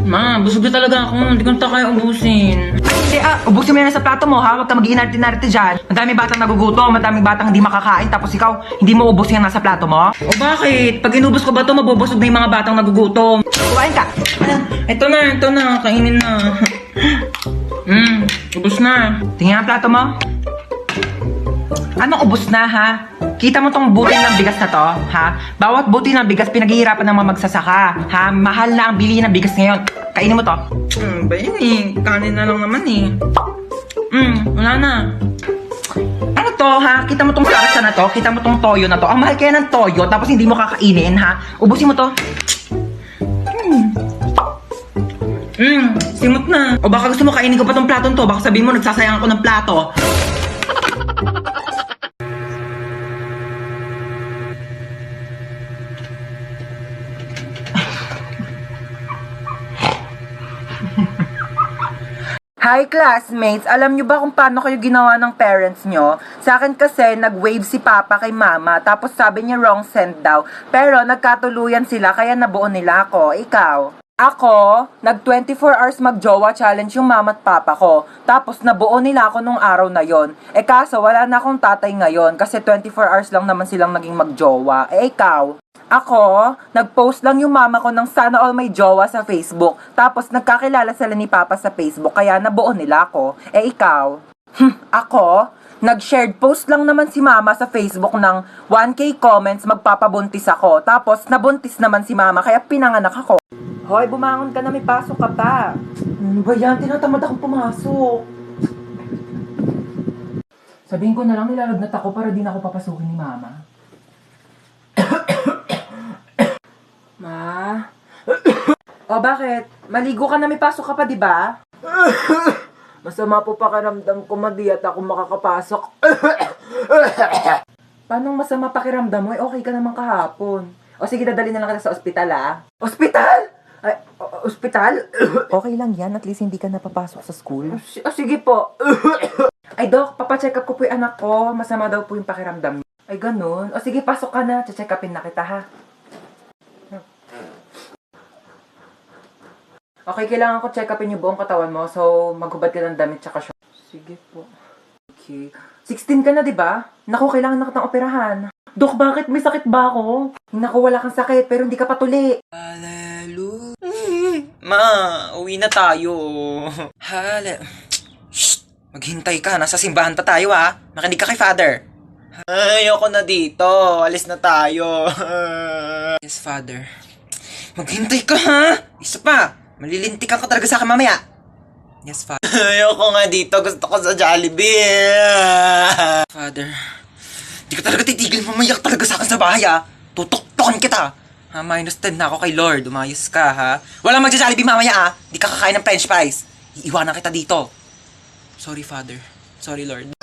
Ma, busog na talaga ako. Hindi ko na kaya ubusin. Hindi ubusin mo yan sa plato mo ha. Huwag ka mag-iinarte-inarte dyan. Madaming batang nagugutom, madaming batang hindi makakain. Tapos ikaw, hindi mo ubus yan nasa plato mo? O bakit? Pag inubos ko ba ito, mabubusog na yung mga batang nagugutom. Kumain ka. Ito na. Kainin na. Ubos na. Tingnan ang plato mo. Anong ubos na ha? Kita mo tong butil ng bigas na to, ha? Bawat butil ng bigas pinaghihirapan ng mga magsasaka, ha? Mahal na ang bili ng bigas ngayon. Kainin mo to. Ba yun eh? Kanin na lang naman eh. Wala na. Ano to, ha? Kita mo tong sarasa na to? Kita mo tong toyo na to? Ang mahal kaya ng toyo, tapos hindi mo kakainin, ha? Ubusin mo to. Simot na. O baka gusto mo kainin ko pa tong platong to? Baka sabihin mo nagsasayang ako ng plato. Hi classmates! Alam nyo ba kung paano kayo ginawa ng parents nyo? Sa akin kasi, nag-wave si Papa kay Mama, tapos sabi niya wrong send daw. Pero nagkatuluyan sila, kaya nabuo nila ako. Ikaw? Ako, nag 24 hours mag-jowa challenge yung mama at papa ko. Tapos nabuo nila ako nung araw na yon. Kaso wala na akong tatay ngayon kasi 24 hours lang naman silang naging mag-jowa. Ikaw? Ako, nag-post lang yung mama ko ng sana all may jowa sa Facebook. Tapos nagkakilala sila ni Papa sa Facebook kaya nabuo nila ako. Ikaw? Ako, nag-shared post lang naman si mama sa Facebook ng 1K comments magpapabuntis ako. Tapos nabuntis naman si mama kaya pinanganak ako. Hoy, bumangon ka na, may pasok ka pa. Ano ba yan? Tinatamad akong pumasok. Sabihin ko na lang nilalagnat ako para di na ako papasukin ni mama. Ma? O bakit? Maligo ka na, may pasok ka pa, di ba? Masama po pakiramdam ko, madi at ako makakapasok. Paano masama pakiramdam mo? Okay ka naman kahapon. O sige, dadali na lang kita sa ospital, ah. Ospital? Ay, ospital? Okay lang yan, at least hindi ka napapasok sa school. Sige po. Ay, Dok, papacheck up ko po yung anak ko. Masama daw po yung pakiramdam niya. Ay, ganun. O sige, pasok ka na. Check upin na kita, ha? Okay, kailangan ko check upin yung buong katawan mo. So, maghubad ka ng damit tsaka short. Sige po. Okay. 16 ka na, di ba? Naku, kailangan na kitang operahan. Dok, bakit? May sakit ba ako? Naku, wala kang sakit, pero hindi ka patuli. Hallelujah. Ma, uwi na tayo. Shh! Maghintay ka. Nasa simbahan pa tayo, ha? Makinig ka kay Father. Ayoko na dito. Alis na tayo. Yes, Father. Maghintay ka, ha? Isa pa. Malilintikan ka talaga sa akin mamaya. Yes, Father. Ayoko nga dito. Gusto ko sa Jollibee. Father. Di ka talaga titigil. Mamayak talaga sa akin sa bahay, ha? Tutok-tokan kita. Ha, -10 na ako kay Lord. Umayos ka, ha? Walang magja-Jollibee mamaya, ha? Di ka kakain ng french fries. Iiwanan kita dito. Sorry, Father. Sorry, Lord.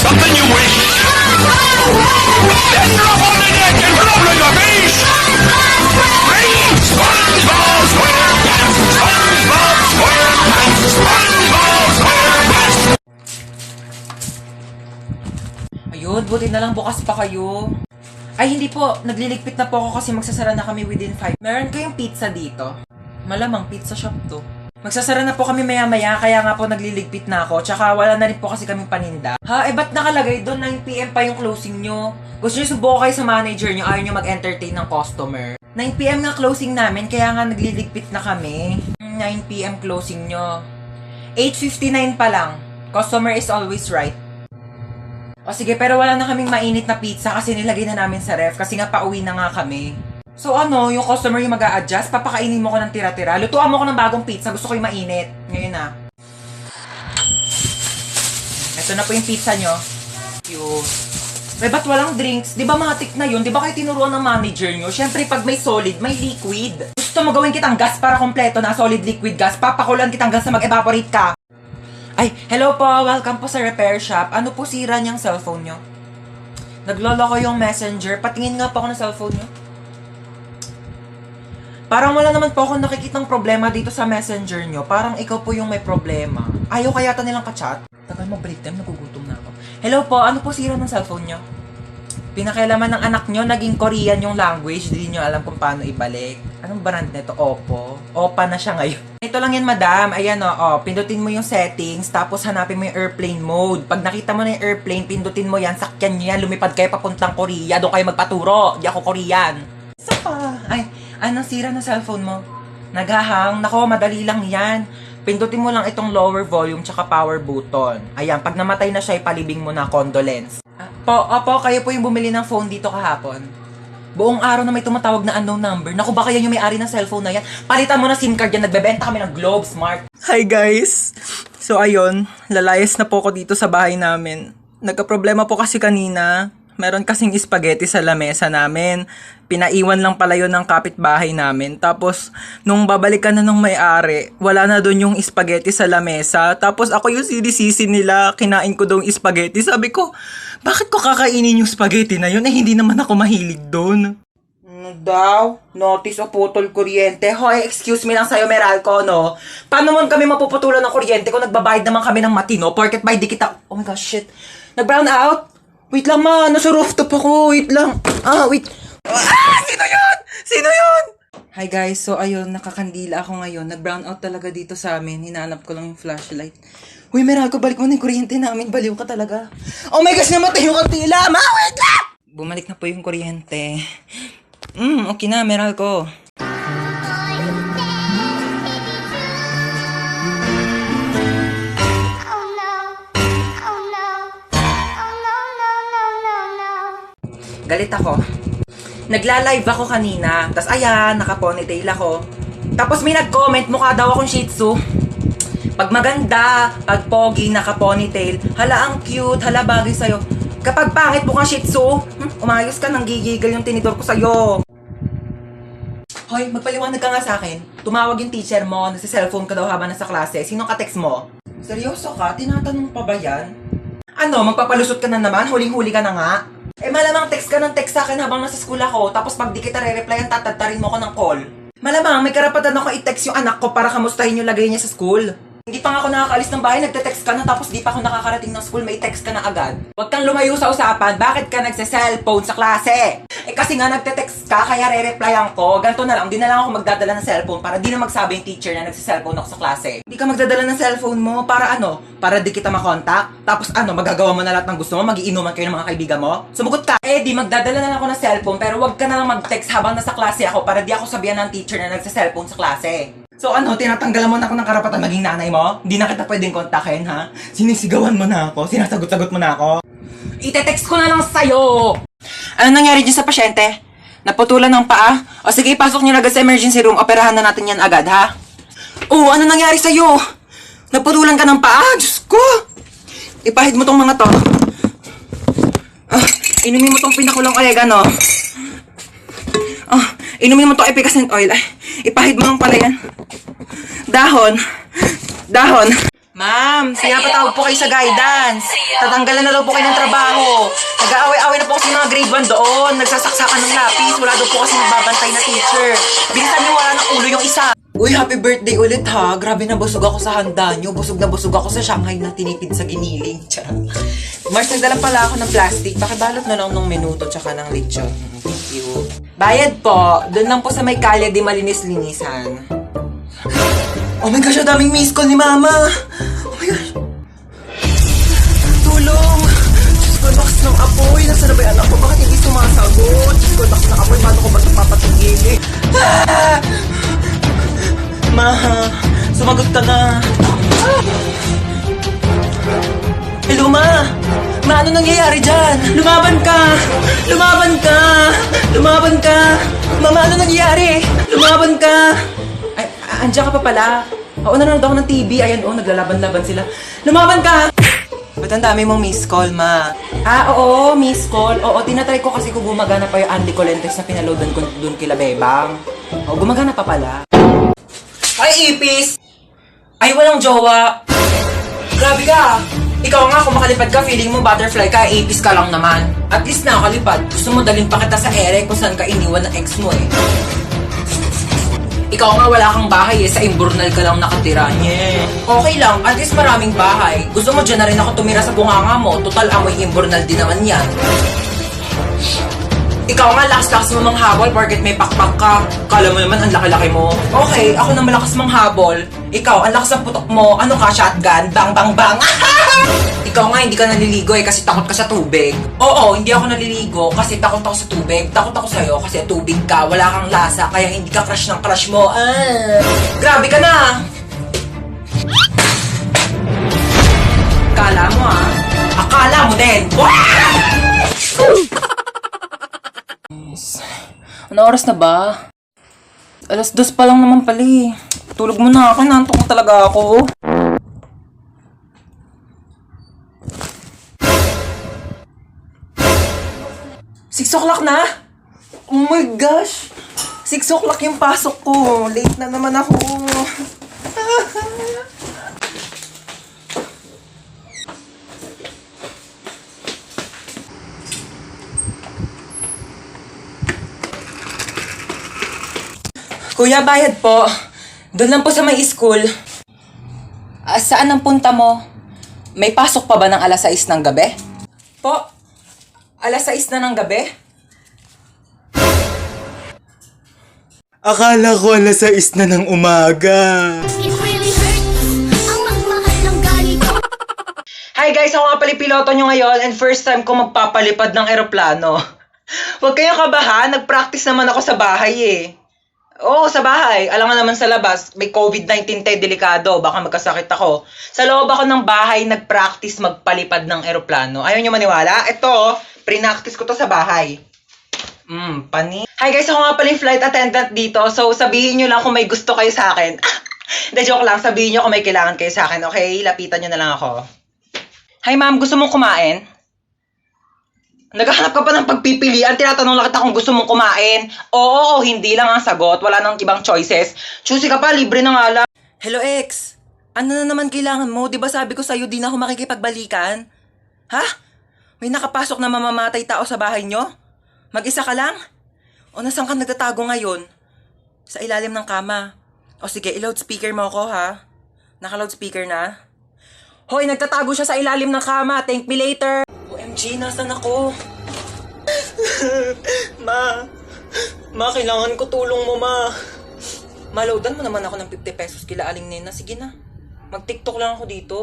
Something you wish. Then drop on the deck and roll like a fish. SpongeBob SquarePants. SpongeBob SquarePants. SpongeBob SquarePants. Ayun, buti na lang bukas pa kayo. Ay, hindi po. Nagliligpit na po ako kasi magsasara na kami within 5. Meron kayong pizza dito? Malamang pizza shop to. Magsasara na po kami maya-maya, kaya nga po nagliligpit na ako. Tsaka wala na rin po kasi kaming paninda. Ha? Ba't nakalagay doon 9 PM pa yung closing nyo? Gusto nyo subukan kayo sa manager nyo, ayaw nyo mag-entertain ng customer. 9 PM nga closing namin, kaya nga nagliligpit na kami. 9 PM closing nyo. 8:59 pa lang. Customer is always right. O sige, pero wala na kaming mainit na pizza kasi nilagay na namin sa ref kasi nga pauwi na nga kami. So ano, yung customer yung mag-a-adjust, papakainin mo ko ng tira-tira. Lutuan mo ko ng bagong pizza, gusto ko yung mainit. Ngayon na. Ito na po yung pizza nyo. Cute. May ba't walang drinks? Di ba matik na yun? Di ba kayo tinuruan ng manager nyo? Siyempre pag may solid, may liquid. Gusto mo gawin kitang gas para kompleto na solid liquid gas. Papakulan kitang gas na mag-evaporate ka. Ay, hello po. Welcome po sa repair shop. Ano po sira niyang cellphone nyo? Naglolo ko yung messenger. Patingin nga po ako ng cellphone nyo. Parang wala naman po ako nakikitang problema dito sa messenger nyo. Parang ikaw po yung may problema. Ayaw kaya nilang ka-chat? Tagal mo break time, nagugutom na ako. Hello po, ano po sira ng cellphone nyo? Pinakailaman ng anak nyo, naging Korean yung language. Hindi nyo alam kung paano ibalik. Anong brand nito? Oppo. Oppa na siya ngayon. Ito lang yan, madam. Ayan o, pindutin mo yung settings, tapos hanapin mo yung airplane mode. Pag nakita mo na yung airplane, pindutin mo yan, sakyan nyo yan, lumipad kayo papuntang Korea. Doon kayo magpaturo. Di ako Korean. Isa pa. Ay, anong sira ng cellphone mo? Naghahang? Nako, madali lang yan. Pindutin mo lang itong lower volume tsaka power button. Ayan, pag namatay na siya, ipalibing mo na condolence. Opo, kayo po yung bumili ng phone dito kahapon. Buong araw na may tumatawag na unknown number. Naku, baka yan yung may-ari ng cellphone na yan. Palitan mo na SIM card yan. Nagbebenta kami ng Globe Smart. Hi guys! So ayun, lalayas na po ako dito sa bahay namin. Nagka-problema po kasi kanina. Meron kasing spaghetti sa lamesa namin. Pinaiwan lang pala yun ng kapitbahay namin. Tapos, nung babalikan na nung may-ari, wala na doon yung spaghetti sa lamesa. Tapos ako yung sinisisi nila, kinain ko daw yung spaghetti. Sabi ko, bakit ko kakainin yung spaghetti na yun? Eh, hindi naman ako mahilig doon. Ano daw? Notice o putol kuryente. Hoy, excuse me lang sa'yo, Meralco, no? Paano mo kami mapuputulan ng kuryente kung nagbabayad naman kami ng matino? Porket by di kita... Oh my gosh, shit. Nag-brown out? Wait lang, ma. Nasa rooftop ako. Wait lang. Wait. Sino yun? Sino yun? Hi guys, so ayun, nakakandila ako ngayon. Nag-brown out talaga dito sa amin. Hinanap ko lang yung flashlight. Uy, Meralco, balik mo na yung kuryente namin. Baliw ka talaga. Oh my gosh, namatay yung kandila. Ma, wait lang! Bumalik na po yung kuryente. Okay na, Meralco. Galit ako. Nagla-live ako kanina. Tapos ayan, naka-ponytail ako. Tapos may nag-comment, mukha daw akong shih tzu. Pag maganda, pag pogi, naka-ponytail, hala ang cute, hala bagay sa'yo. Kapag pangit mukhang shih tzu, umayos ka, nang gigigil yung tinidor ko sa'yo. Hoy, magpaliwanag ka nga sa akin. Tumawag yung teacher mo, nasa-cellphone ka daw habang nasa klase. Sinong ka-text mo? Seryoso ka? Tinatanong pa ba yan? Ano, magpapalusot ka na naman? Huling-huli ka na nga? Eh malamang text ka ng text sa akin habang nasa school ako, tapos pag di kita re-replyan, tatadtarin mo ko ng call. Malamang may karapatan ako i-text yung anak ko para kamustahin yung lagay niya sa school. Hindi pa nga ako nakakaalis ng bahay, nagte-text ka na, tapos di pa ako nakakarating ng school, may text ka na agad. Huwag kang lumayo sa usapan, bakit ka nagse-cellphone sa klase? Eh kasi nga nagte-text ka, kaya re-replyan ko. Ganto na lang, di na lang ako magdadala ng cellphone para di na magsabi yung teacher na nagse-cellphone ako sa klase. Di ka magdadala ng cellphone mo, para ano? Para di kita makontak? Tapos ano, magagawa mo na lahat ng gusto mo, magiinuman kayo ng mga kaibigan mo? Sumugot ka! Eh di, magdadala na lang ako ng cellphone, pero wag ka na lang mag-text habang nasa klase ako para di ako sabihan ng teacher na nagse-cellphone sa klase. So ano, tinatanggalan mo na ako ng karapatan maging nanay mo? Hindi na kita pwedeng kontakin, ha? Sinisigawan mo na ako, sinasagot-sagot mo na ako. Ite-text ko na lang sa'yo! Ano nangyari dyan sa pasyente? Naputulan ng paa? O sige, pasok niyo na agad sa emergency room, operahan na natin yan agad, ha? Oh, ano nangyari sa'yo? Naputulan ka ng paa? Diyos ko! Ipahid mo tong mga to. Inumin mo tong pinakulong oregano. Inumin mo tong efficacent oil. Ay, ipahid mo lang pala yan. Dahon. Ma'am, sinapatawag po kayo sa guidance. Tatanggalan na daw po kayo ng trabaho. Nag-aaway-aaway na po kasi mga grade 1 doon. Nagsasaksakan ng lapis. Wala daw po kasi nagbabantay na teacher. Bilisan niyo, wala ng ulo yung isa. Uy, happy birthday ulit ha. Grabe na busog ako sa handa niyo. Busog na busog ako sa Shanghai na tinipid sa giniling. Mars, nagdala pala ako ng plastic. Pakibalot na lang ng minuto tsaka ng lechon. Thank you. Bayad po. Doon lang po sa may kalye di malinis-linisan. Oh my gosh, ang daming miss call ni Mama. Oh my gosh. Tulong. Diyos ko, lakas ng apoy. Nasaan na ba yung anak ko? Bakit hindi sumasagot? Diyos ko, lakas ng apoy. Paano ko ba ito papatigilin? Ma, sumagot ka na. Hello, Ma. Ma, ano nangyayari dyan? Lumaban ka! Lumaban ka! Lumaban ka! Mama, ano nangyayari? Lumaban ka! Ay, andiyan ka pa pala. Oo, nanonood ako ng TV. Ayan, naglalaban-laban sila. Lumaban ka! Ba't ang dami mong miss call, ma? Oo, miss call. Oo, tinatry ko kasi kung gumagana pa yung Andy Colentes na pinaloadan ko dun kila Bebang. Oo, gumagana pa pala. Ay, Ipis! Ay, walang jowa. Grabe ka. Ikaw nga, kung makalipad ka, feeling mo butterfly ka, Ipis ka lang naman. At least nakakalipad. Gusto mo dalhin pa kita sa ere kung saan ka iniwan ng ex mo eh. Ikaw nga wala kang bahay eh, sa Imburnal ka lang nakatira. Yeah. Okay lang, at least maraming bahay. Gusto mo dyan na rin ako tumira sa bunganga mo. Total, amoy Imburnal din naman yan. Ikaw nga, lakas-lakas mo manghabol porket may pakpak ka. Kala mo naman ang laki-laki mo. Okay, ako na malakas manghabol. Ikaw, ang lakas ng putok mo. Ano ka, shotgun? Bang, bang, bang! Ikaw nga, hindi ka naliligo eh kasi takot ka sa tubig. Oo, hindi ako naliligo kasi takot ako sa tubig. Takot ako sa'yo kasi tubig ka, wala kang lasa, kaya hindi ka crush ng crush mo. Grabe ka na! Akala mo Akala mo din! Ano oras na ba? 2:00 pa lang naman pala eh. Tulog mo na ako, nantok na talaga ako. Six o'clock na? Oh my gosh! 6 o'clock yung pasok ko. Late na naman ako. Kuya, bayad po. Doon lang po sa may school. Saan ang punta mo? May pasok pa ba ng 6:00 ng gabi? Po, 6:00 na ng gabi? Akala ko 6:00 na ng umaga. It really hurts ang magmahal ng galit ko. Hi guys, ako nga pala piloto nyo ngayon and first time ko magpapalipad ng eroplano. Huwag kayong kabahan, nag-practice naman ako sa bahay eh. Oo, sa bahay. Alam nga naman sa labas, may COVID-19 tayo, delikado. Baka magkasakit ako. Sa loob ako ng bahay, nag-practice magpalipad ng eroplano. Ayaw nyo maniwala? Ito, pre-practice ko to sa bahay. Pani. Hi guys, ako nga pala yung flight attendant dito. So, sabihin nyo lang kung may gusto kayo sa akin. Hindi, joke lang. Sabihin nyo kung may kailangan kayo sa akin. Okay? Lapitan nyo na lang ako. Hi ma'am, gusto mong kumain? Naghahanap ka pa ng pagpipilian, tinatanong lang kita kung gusto mong kumain. Oo, o hindi lang ang sagot, wala nang ibang choices. Choosy ka pa, libre na nga lang. Hello ex, ano na naman kailangan mo? Diba sabi ko sa'yo di na ako makikipagbalikan? Ha? May nakapasok na mamamatay tao sa bahay nyo? Mag-isa ka lang? O nasaan ka nagtatago ngayon? Sa ilalim ng kama. O sige, i-loudspeaker mo ako ha? Naka-loudspeaker na? Hoy, nagtatago siya sa ilalim ng kama, thank me later. OMG, nasan ako? Ma, kailangan ko tulong mo, ma. Malowdan mo naman ako ng 50 pesos kila Aling Nena. Sige na, mag-TikTok lang ako dito.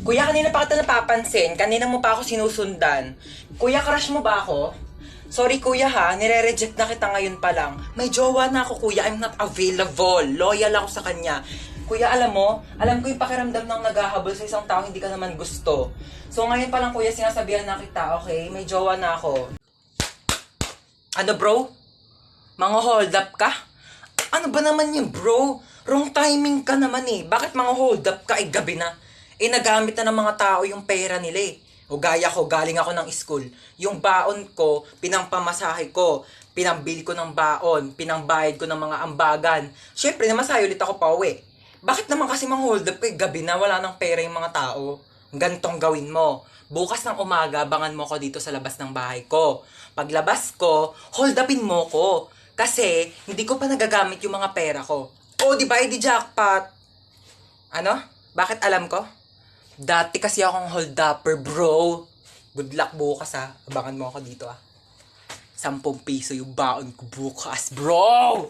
Kuya, kanina pa kita napapansin. Kanina mo pa ako sinusundan. Kuya, crush mo ba ako? Sorry kuya ha, nire-reject na kita ngayon pa lang. May jowa na ako kuya, I'm not available. Loyal ako sa kanya. Kuya, alam ko yung pakiramdam ng naghahabol sa isang tao hindi ka naman gusto. So ngayon pa lang kuya, sinasabihan na kita, okay? May jowa na ako. Ano bro? Mga hold up ka? Ano ba naman yun bro? Wrong timing ka naman eh. Bakit mga hold up ka? Gabi na. Nagamit na ng mga tao yung pera nila eh. O gaya ko, galing ako ng school. Yung baon ko, pinampamasahe ko. Pinambili ko ng baon. Pinangbayad ko ng mga ambagan. Siyempre, namasahe ulit ako pa uwi. Bakit naman kasi mang hold up gabi na wala ng pera yung mga tao? Gantong gawin mo. Bukas ng umaga, abangan mo ko dito sa labas ng bahay ko. Paglabas ko, hold upin mo ko. Kasi, hindi ko pa nagagamit yung mga pera ko. O, di ba, di jackpot? Ano? Bakit alam ko? Dati kasi akong hold-upper, bro. Good luck bukas, ha. Abangan mo ako dito, ha. 10 piso yung baon ko bukas, bro!